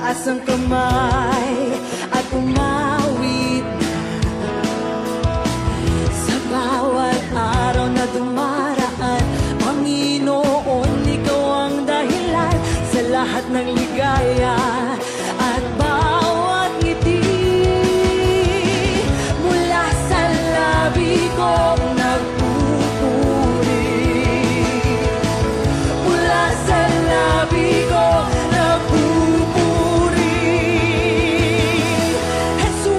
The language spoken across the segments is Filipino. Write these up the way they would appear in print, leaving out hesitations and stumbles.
itaas ang kamay at umawit sa bawat araw na dumaraan. Panginoon, ikaw ang dahilan sa lahat ng ligaya at bawat ngiti. Mula sa labi ko nagpupuri, mula sa labi ko nagpupuri. Jesus,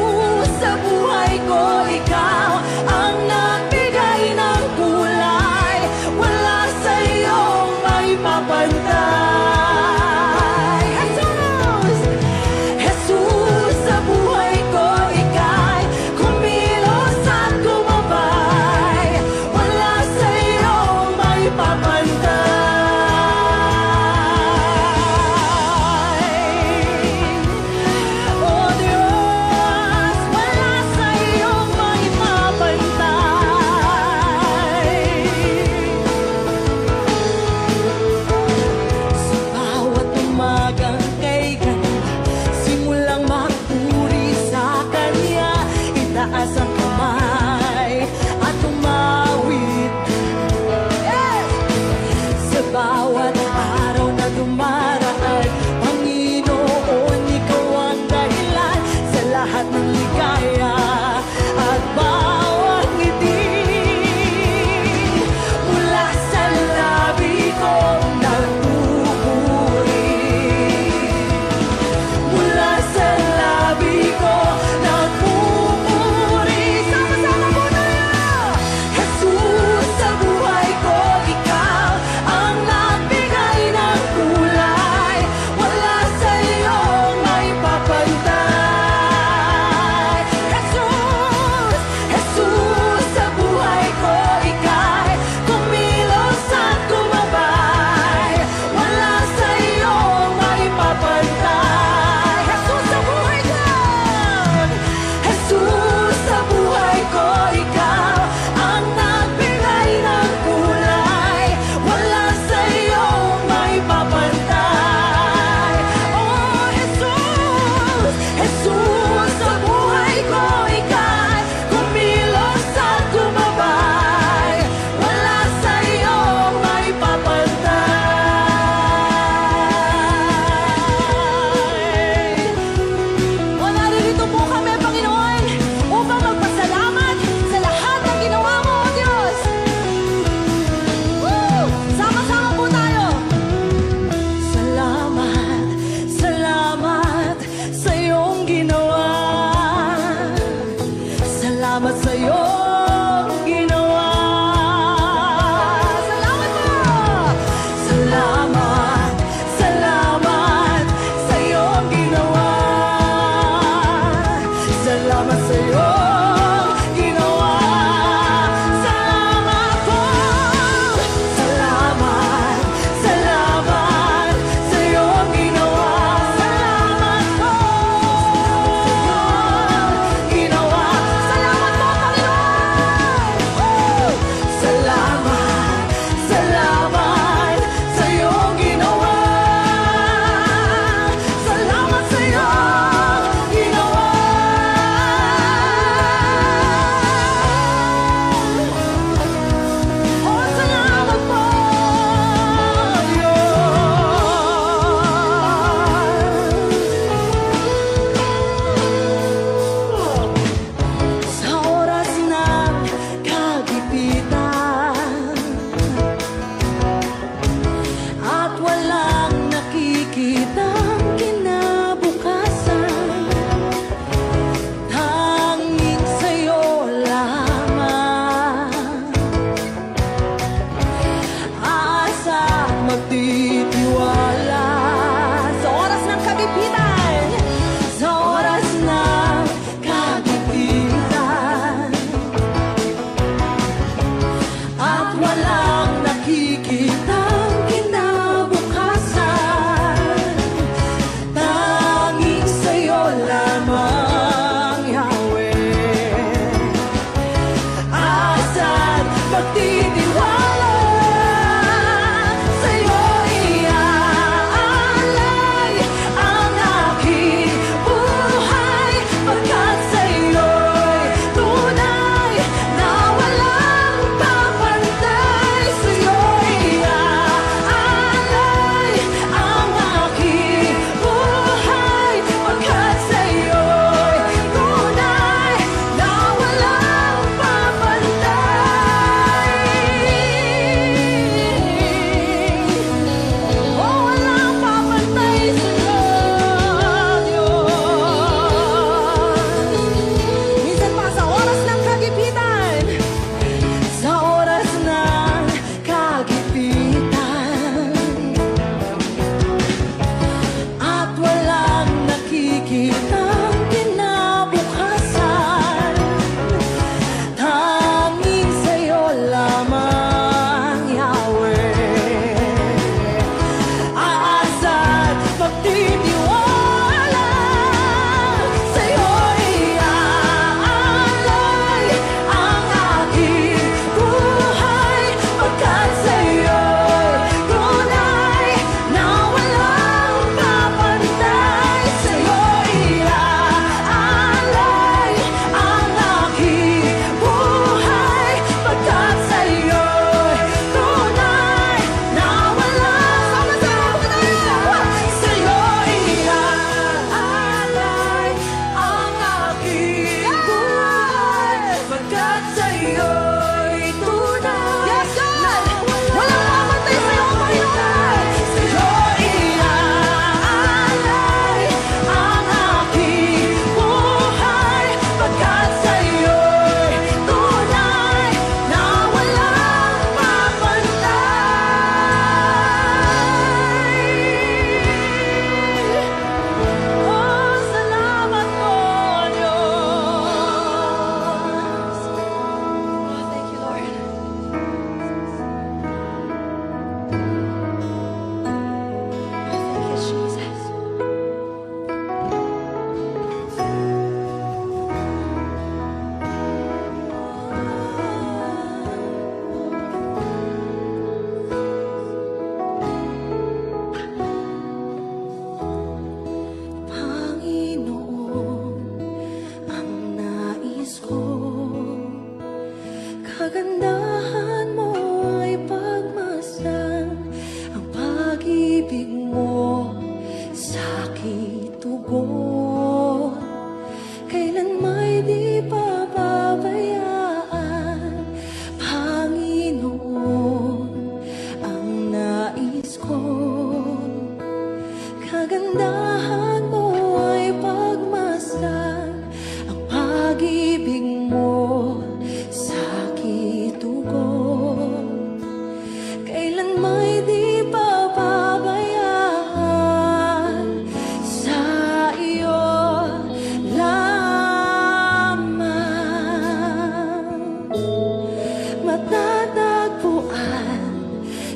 matatagpuan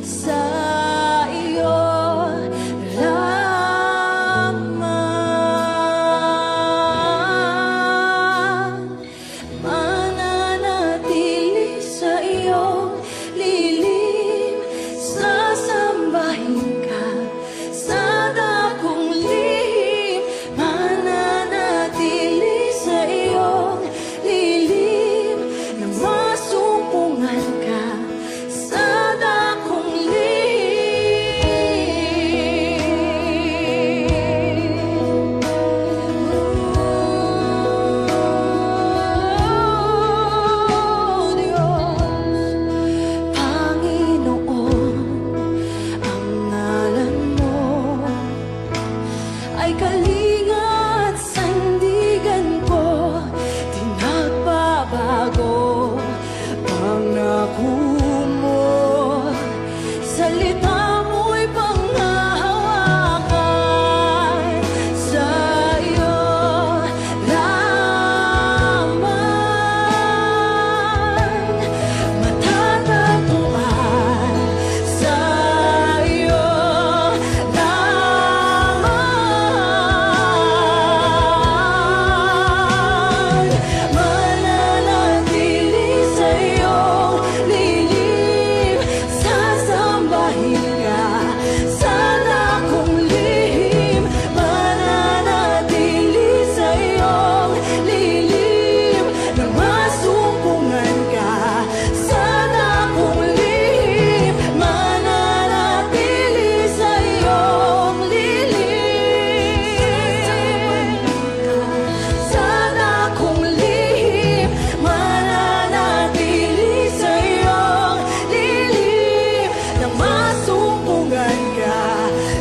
sa iyo lamang. Mananatili sa iyong lilim, sasambahin ka sa dakong lihim. Mananatili sa iyong lilim, na masumpungan ka sa dakong lihim. Oh, Diyos, Panginoon, ang ngalan mo ay kalinga at sandigan ko, di nagbabago. Pangako mo, salita mo'y panghahawakan sa iyo lamang. Matatagpuan sa iyo lamang. Mananatili sa iyong lilim, sasambahin ka sa dakong lihim. Mananatili sa iyong lilim, na masumpungan ka sa dakong lihim. Mananatili sa iyong lilim, sa dakong lihim. Mananatili sa iyong lilim, na masumpungan ka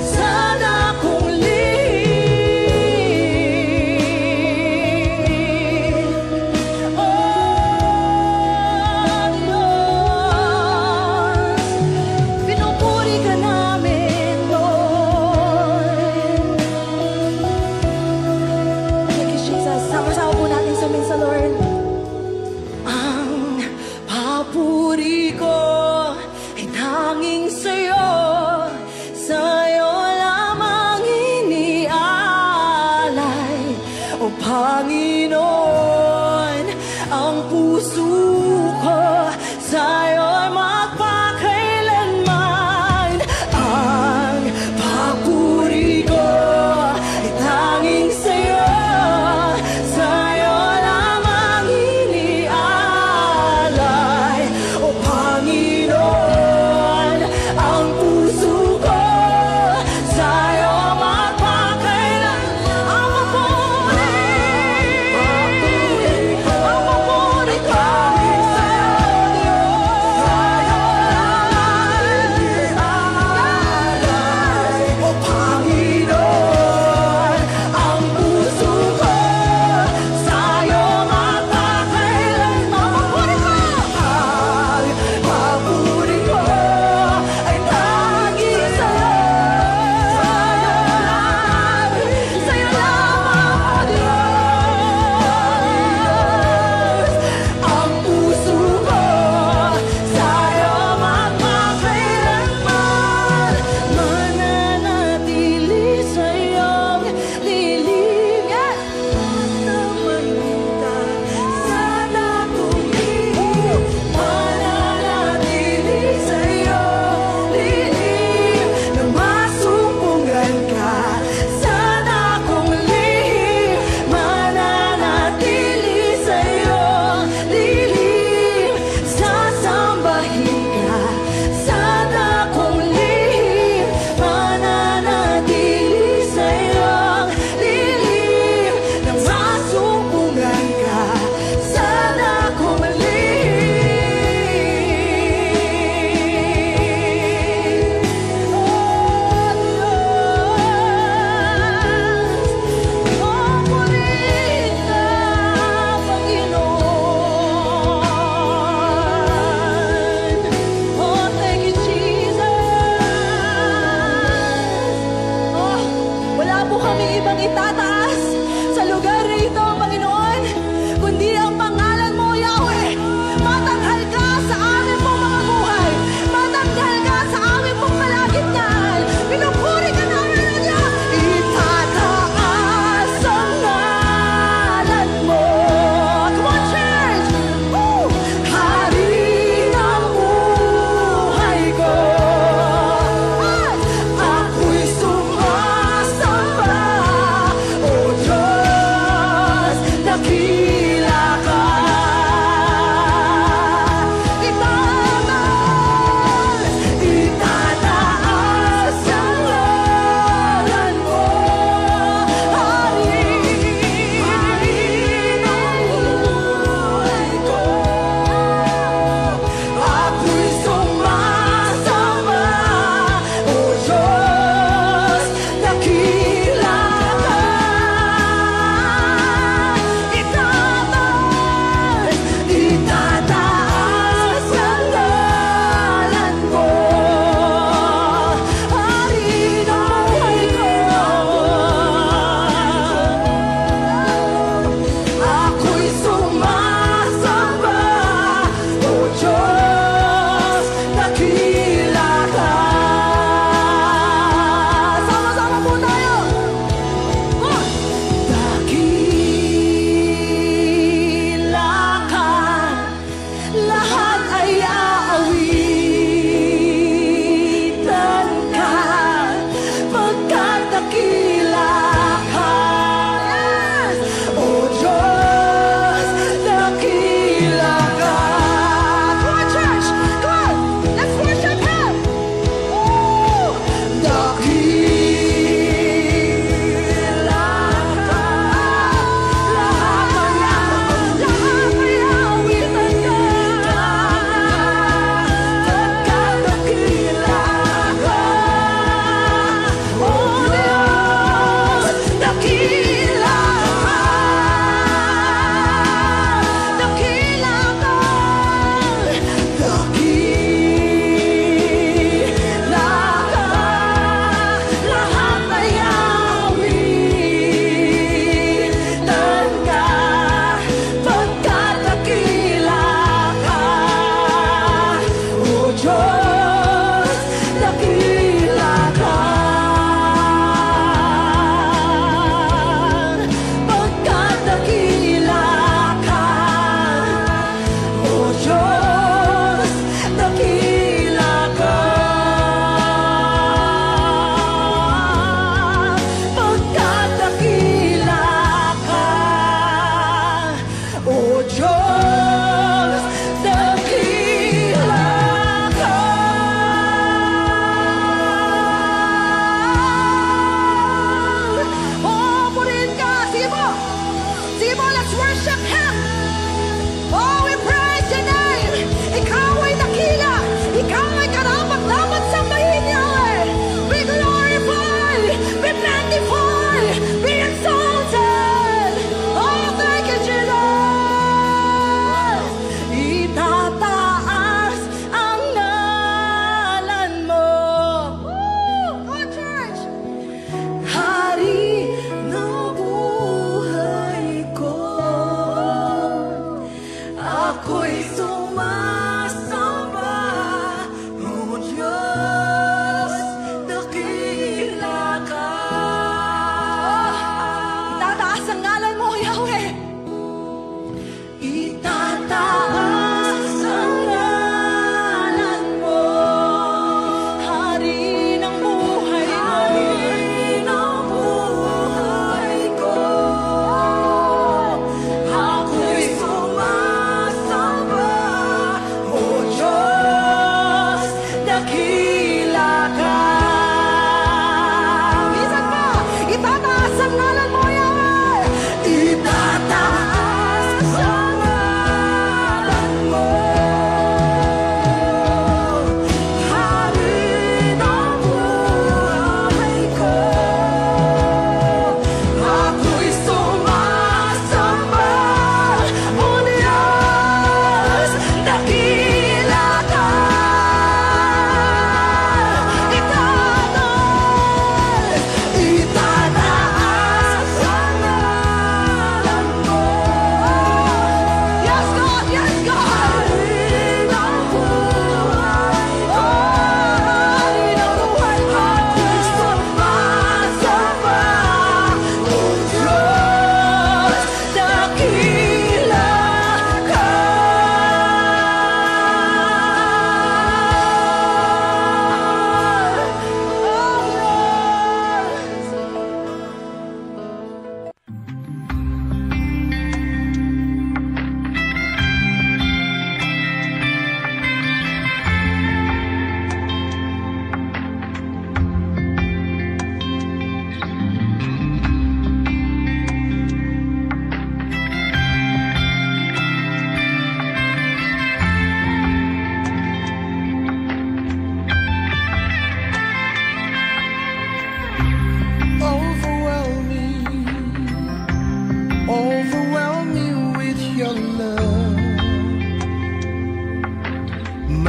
sa dakong lihim. Oh, Diyos, pinupuri ka namin, Lord. Thank you, Jesus. Sama-sama po natin sabihin sa Lord. Ang papuri ko ay tanging sa'yo, sa'yo lamang iniaalay. O Panginoon, ang puso ko sa'yo'y magpakailanman. Ang papuri ko ay tanging sa'yo, sa'yo lamang iniaalay. O Panginoon, ang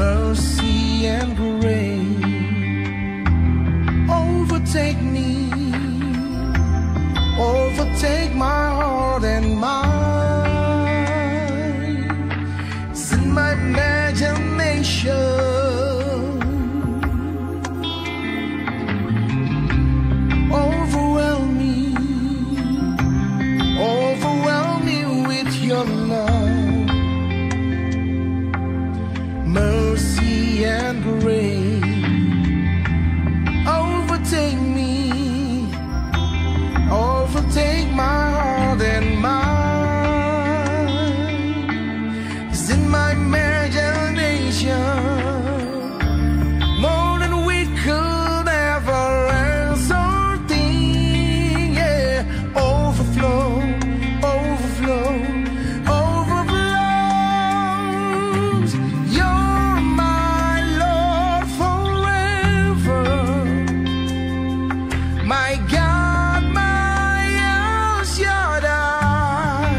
mercy and grace overtake me, overtake my heart and mind. It's in my imagination. Overwhelm me with your love, mercy and grace. Overtake me, overtake my heart and mind. It's in my imagination, more than we could ever ask or think. Yeah, overflow, overflow, overflows. You're my Lord forever, my God, my El Shaddai.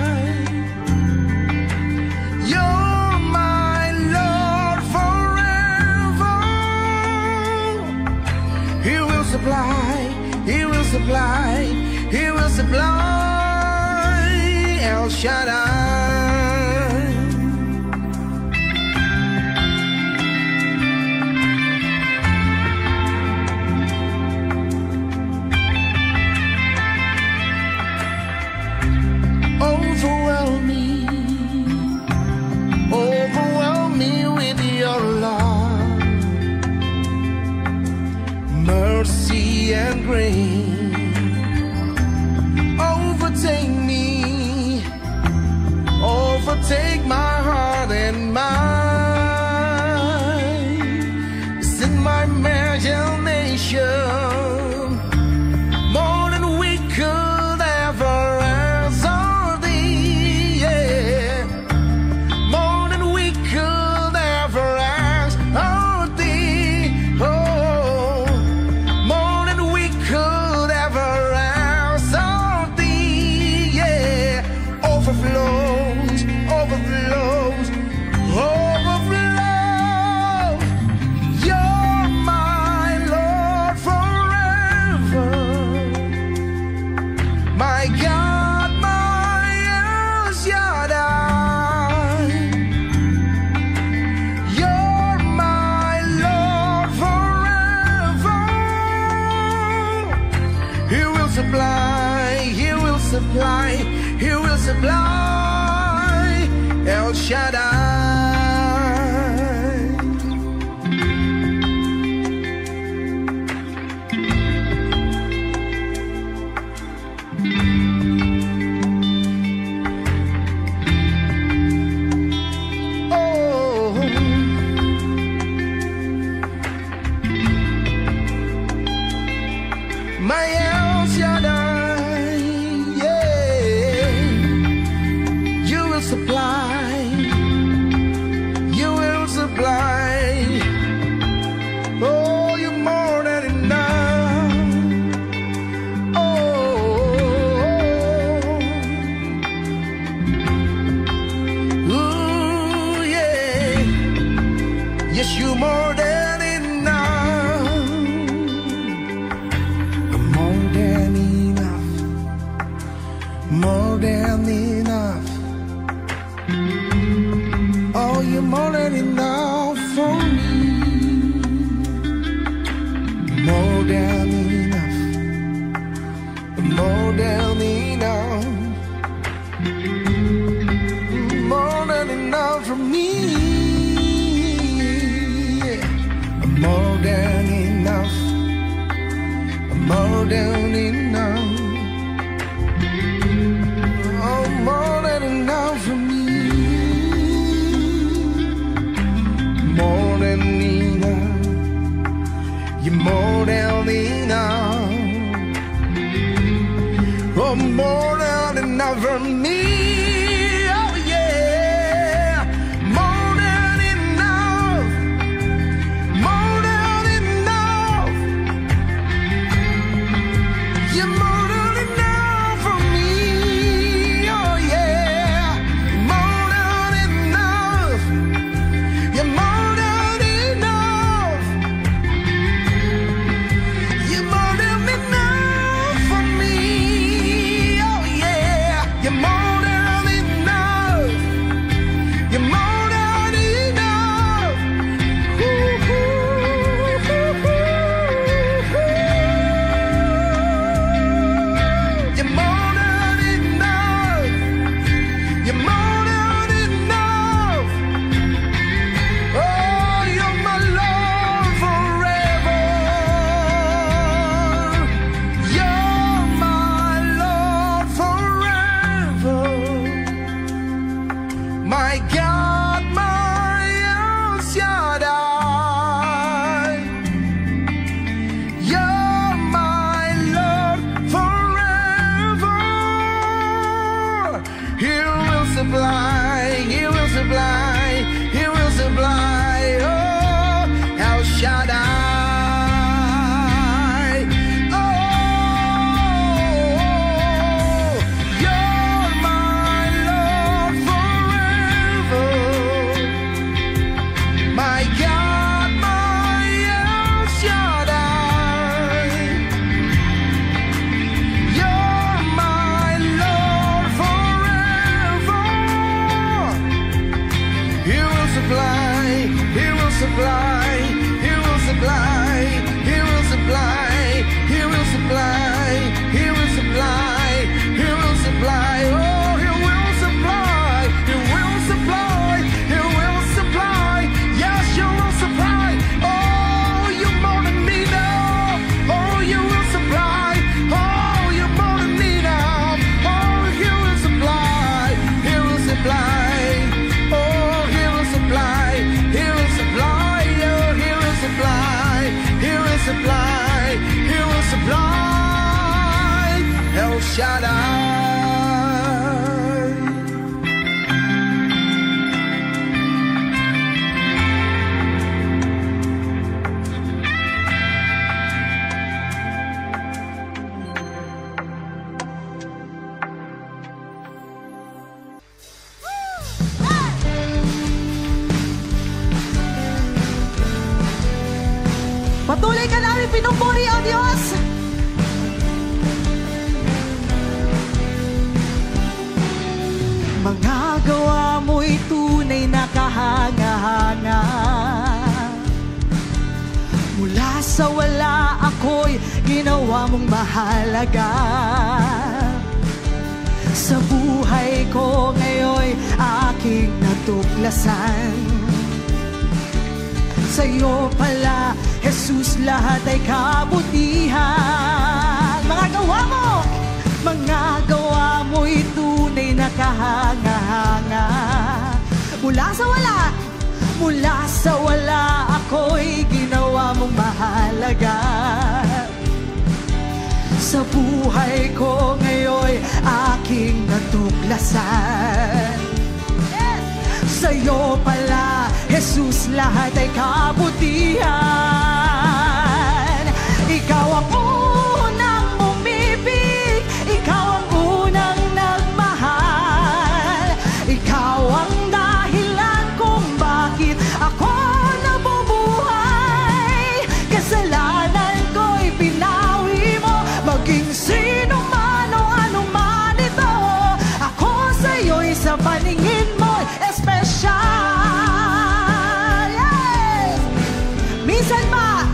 You're my Lord forever. He will supply, He will supply, He will supply. El Shaddai. Overwhelm me with your love, mercy and grace. Overtake me, overtake my heart and mind. It's in my imagination, more than we could ever ask or think. Yeah, more than we could ever ask or think. Oh, more than we could ever ask or think. Yeah, overflows, overflows, overflows. You're my Lord forever, my God, my El Shaddai. You're my Lord forever. He will supply, He will supply, He will supply. El Shaddai. Oh, my El Shaddai, yeah. You will supply, you will supply. Oh, you're more than enough. Oh, ooh, yeah. Yes, you're more than enough. More than enough, more than enough. Oh, you're more than enough for me. More than enough, more than enough, more than enough for me. More than enough, more than enough. Oh, more than enough for me. More than enough. You're more than enough. Oh, more than enough for me. Oh, yeah. More than enough. More than enough. You're more than enough for me. Oh, yeah. More than enough. You're more than Patuloy ka namin pinupuri, O Diyos. Mga gawa mo'y tunay na kahanga-hanga. Mula sa wala ako'y ginawa mong mahalaga. Sa buhay ko ngayon'y aking natuklasan. Sa'yo pala, Jesus, lahat ay kabutihan. Mga gawa mo'y tunay na kahanga-hanga. Mula sa wala ako'y ginawa mong mahalaga. Sa buhay ko ngayon'y aking natuklasan. Sa'yo pala, Jesus, lahat ay kabutihan. Ikaw ang unang umibig, ikaw ang unang nagmahal. Ikaw ang dahilan kung bakit ako nabubuhay. Kasalanan ko'y pinawi mo, maging sino man o ano man ito. Ako sa'yo'y sa paningin mo espesyal. Yes! Minsan ba?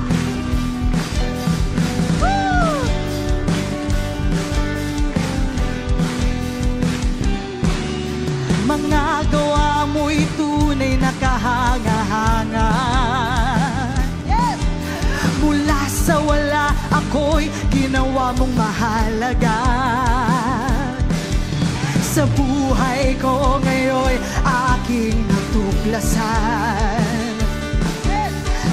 Woo! Mga gawa mo'y tunay na kahanga-hanga. Yes! Mula sa wala ako'y ginawa mong mahalaga. Sa buhay ko ngayon'y aking natuklasan.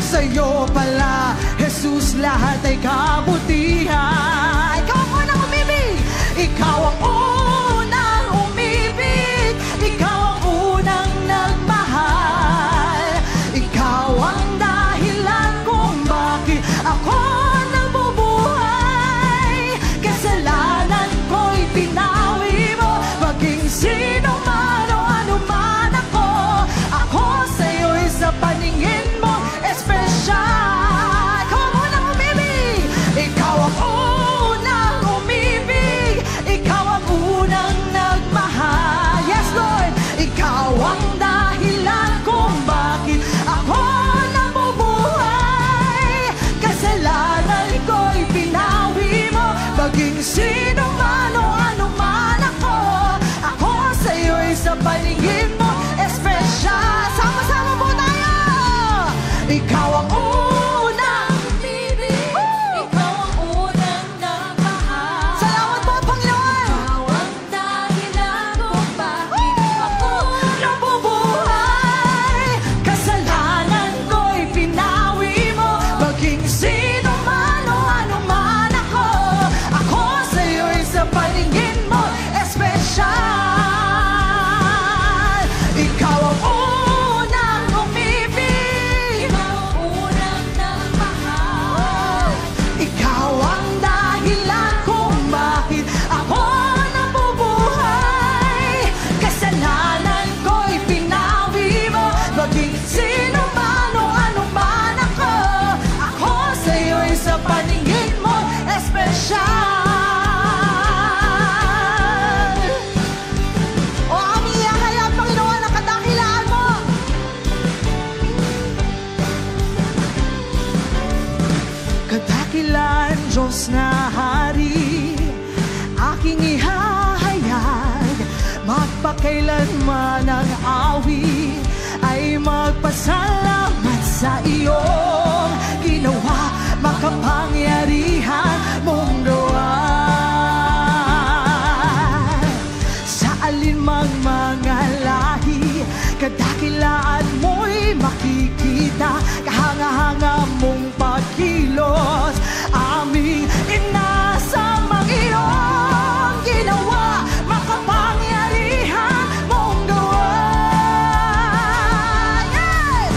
Sa'yo pala, Jesus, lahat ay kabutihan. Ikaw ang unang umibig, ikaw ang unang umibig, ikaw ang unang nagmahal. Ikaw ang dahilan kung bakit ako nabubuhay. Kasalanan ko'y pinawi mo, maging sino man o ano man ako. Ako sa'yo'y sa paningin mo espesyal. Ikaw ang unang umibig, ikaw ang unang umibig, ikaw ang unang nagmahal. Yes, Lord, ikaw ang dahilan kung bakit ako nabubuhay. Kasalanan ko'y pinawi mo, maging sino man o ano man ako. Ako sa'yo'y sa paningin mo espesyal. Sama-sama po tayo. Ikaw ang unang umibig, ikaw ang unang nagmahal. Salamat po, Panginoon. Ikaw ang dahilan kung bakit ako nabubuhay. Kasalanan ko'y pinawi mo, maging sino man o ano man ako. Ako sa'yo'y sa paningin mo espesyal. Ikaw ang unang umibig, ikaw ang unang nagmahal. Ikaw ang dahilan kung bakit ako nabubuhay. Kasalanan ko'y pinawi mo, maging sino man o ano man ako. Ako sa'yo'y sa paningin mo espesyal. O aming ihahayag, Panginoon, ang kadakilaan mo. Kadakilaan, Diyos na Hari, aking ihahayag. Magpakailanman ang awit ay magpasalamat sa iyong ginawa. Makapangyarihan mong gawa. Sa alinmang mga lahi, kadakilaan mo'y makikita. Kahanga-hanga mong pagkilos, aming inasam ang iyong ginawa. Makapangyarihan mong gawa. Yes!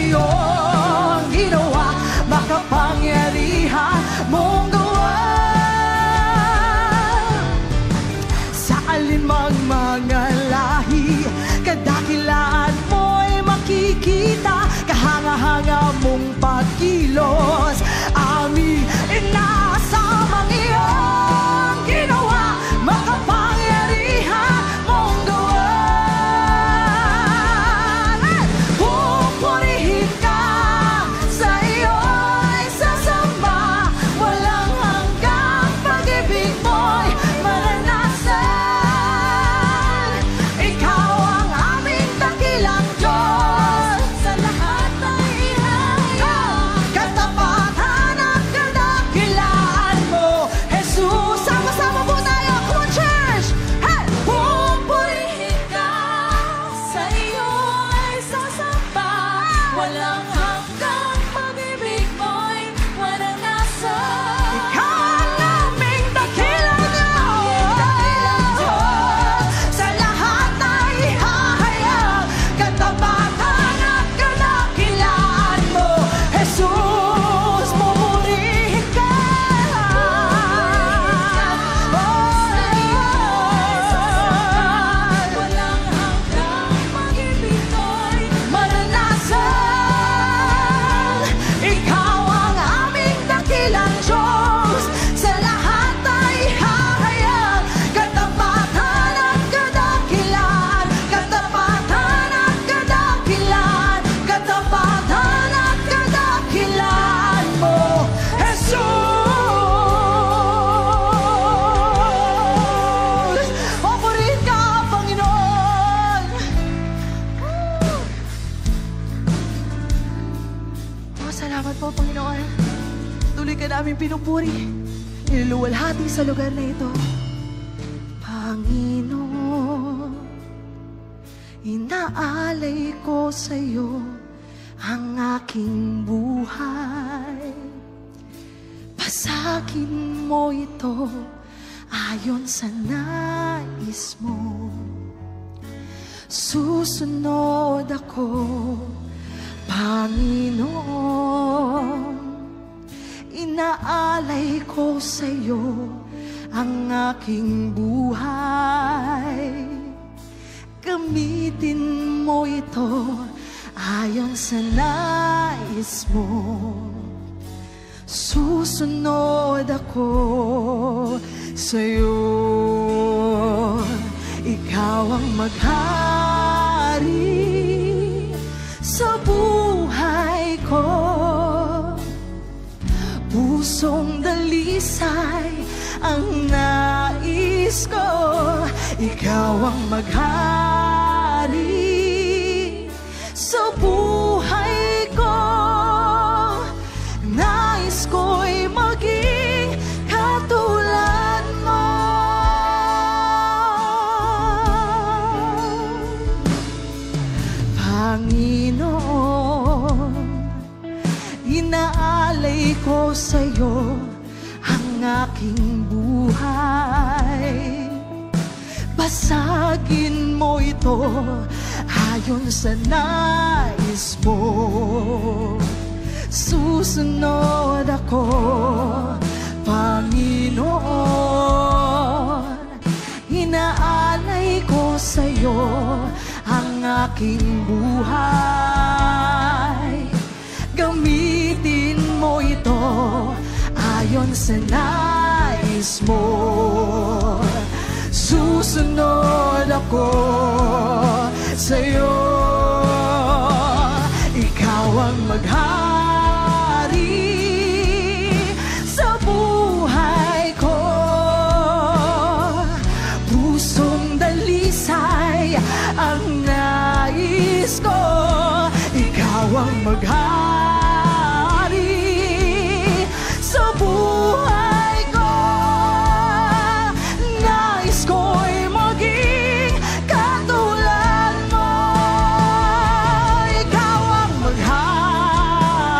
iyong ginawa, makapangyarihan mong gawa. Sa alinmang mga lahi, kadakilaan mo'y makikita, kahanga-hanga mong pagkilos, aming inasamang iyong ginawa, makapangyarihan mong gawa. Pupurihin ka, sa iyo'y sasamba, walang hanggang pag-ibig mo'y maranasan. Ikaw ang aming dakilang Diyos, sa lahat ay ihayag katapatan at kadakilaan mo, Jesus. Sama-sama po tayo, come on church! Hey! Pupurihin ka, sa iyo'y sasamba, walang hanggang pag-ibig mo'y maranasan. Ikaw ang aming dakilang Diyos, sa lahat ay ihahayag katapatan at kadakilaan mo, Jesus. Pupurihin ka, walang hanggang pag-ibig mo'y maranasan. Ikaw ang aming dakilang Diyos, sa lahat ay ihahayag katapatan at kadakilaan, katapatan at kadakilaan, katapatan at kadakilaan mo, Jesus. Papurihin ka, Panginoon. Oh, salamat po, Panginoon. Tuloy ka namin pinupuri, niluluwalhati sa lugar na ito. Panginoon, inaalay ko sa'yo ang aking buhay. Pasagin mo ito ayon sa nais mo. Susunod ako, Panginoon. Inaalay ko sa'yo ang aking buhay. Gamitin mo ito ayon sa nais mo. Susunod ako sa'yo. Ikaw ang maghari sa buhay ko. Pusong dalisay ang nais ko. Ikaw ang maghari sa buhay ko. Nais ko'y maging katulad mo. Panginoon, inaalay ko sa'yo ang aking buhay. Basagin mo ito ayon sa nais mo. Susunod ako, Panginoon. Inaalay ko sa'yo ang aking buhay. Gamitin mo ito ayon sa nais mo. Susunod ako sa'yo. Ikaw ang maghari sa buhay ko. Pusong dalisay ang nais ko. Ikaw ang maghari sa buhay ko. Nais ko'y maging katulad mo. Ikaw ang maghari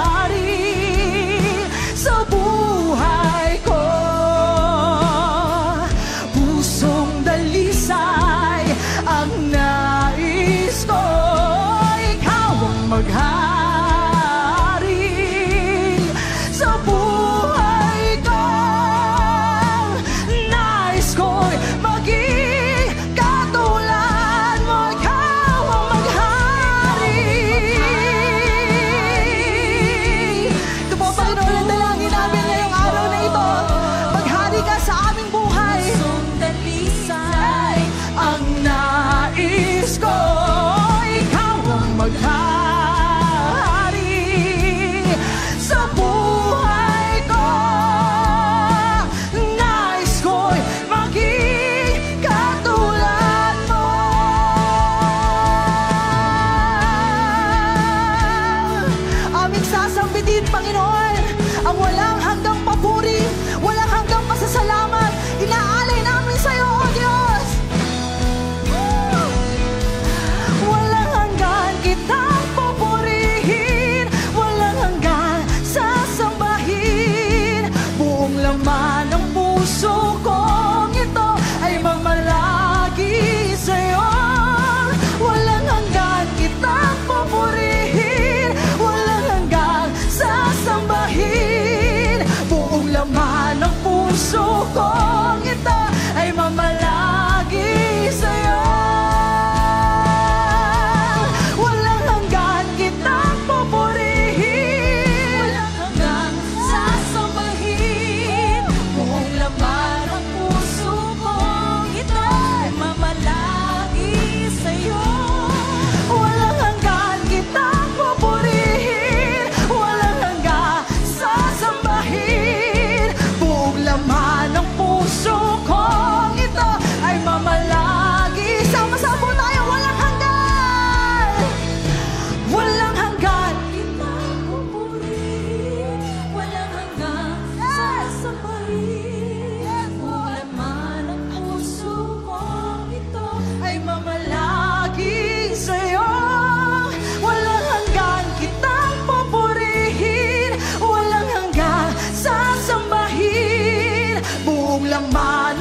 kong ito ay mamalagi sa'yo. Walang hanggan kitang pupurihin, walang hanggang sasambahin. Buong laman ng puso kong ito ay mamalagi sa'yo. Walang hanggan kitang pupurihin, walang hanggang sasambahin. Buong laman ng puso kong ito ay mamalagi. Sama-sama tayo, walang hanggan. Walang hanggan kitang pupurihin, walang hanggang sasambahin. Buong laman ng puso kong ito ay mamalagi sa'yo. Walang hanggan kitang pupurihin, walang hanggang sasambahin. Buong laman